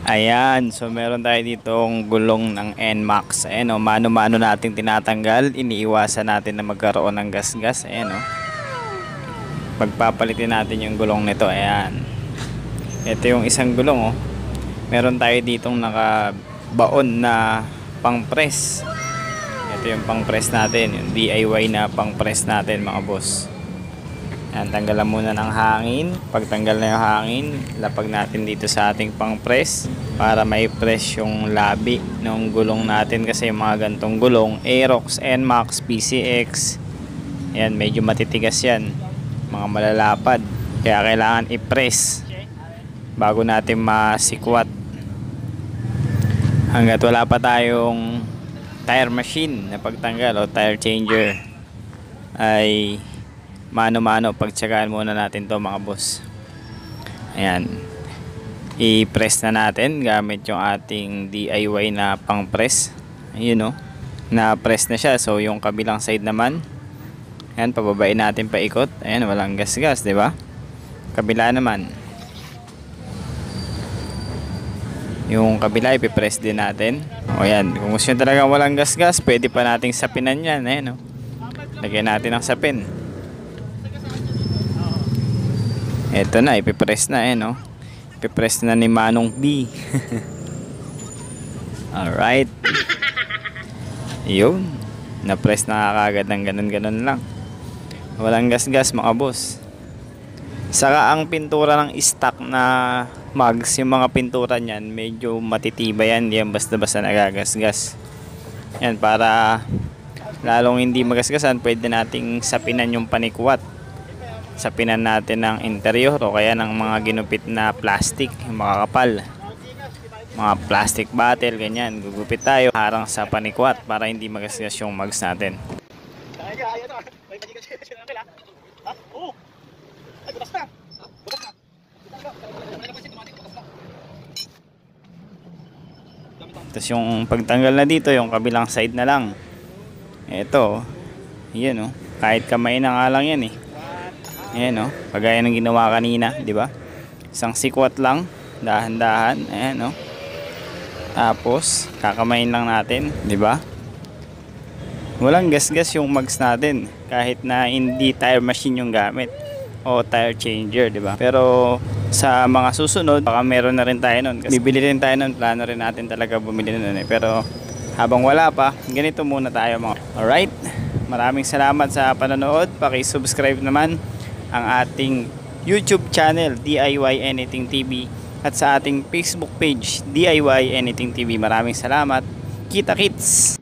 Ayan, so meron tayo ditong gulong ng NMAX. Ayan o, mano-mano natin tinatanggal. Iniiwasan natin na magkaroon ng gas-gas. Ayan o. Pagpapalitin natin yung gulong nito. Ayan. Ito yung isang gulong o. Meron tayo ditong nakabaon na pang-press. Ito yung pang-press natin. Yung DIY na pang-press natin mga boss. Ayan, tanggalan muna ng hangin. Pagtanggal na yung hangin, lapag natin dito sa ating pang-press para may press yung labi ng gulong natin, kasi yung mga gantong gulong, Aerox, NMAX, PCX, ayan, medyo matitigas yan, mga malalapad, kaya kailangan i-press bago natin masikwat. Hanggat wala pa tayong tire machine na pagtanggal o tire changer, ay mano-mano pagtsagaan muna natin to mga boss. Ayan, i-press na natin gamit yung ating DIY na pang press. Ayun o, na press na siya. So yung kabilang side naman, ayan, pababain natin paikot. Ayan, walang gas-gas, diba? Kabila naman, yung kabila ipipress din natin. O ayan, kung gusto nyo talagang walang gas-gas, pwede pa nating sapinan yan. Ayan o, lagyan natin ang sapin. Eto na, ipipress na no? Ipipress na ni Manong B. Alright. Yun, na-press na kagad ng ganun-ganun lang. Walang gas-gas mga boss. Saka ang pintura ng stock na mugs, yung mga pintura niyan, medyo matitibay yan. Hindi yan basta-basta nagagasgas. Yan, para lalong hindi magasgasan, pwede nating sapinan yung panikwat. Sapinan natin ng interior o kaya ng mga ginupit na plastic, yung mga kapal, mga plastic bottle, ganyan. Gugupit tayo harang sa panikwat para hindi magasgas yung mugs natin. Tapos yung pagtanggal na dito, yung kabilang side na lang. Ito, yan o, kahit kamay na nga lang yan eh. Ayan o, pagaya ng ginawa kanina, di ba? Isang sikwat lang, dahan-dahan. Ayan o. Tapos kakamayin lang natin, di ba? Walang gas-gas yung mugs natin, kahit na hindi tire machine yung gamit o tire changer, di ba? Pero sa mga susunod, baka meron na rin tayo nun. Kasi bibili rin tayo nun, plano rin natin talaga bumili nun eh. Pero habang wala pa, ganito muna tayo mga. Alright, maraming salamat sa panonood. Paki-subscribe naman ang ating YouTube channel DIY Anything TV at sa ating Facebook page DIY Anything TV. Maraming salamat. Kita kits!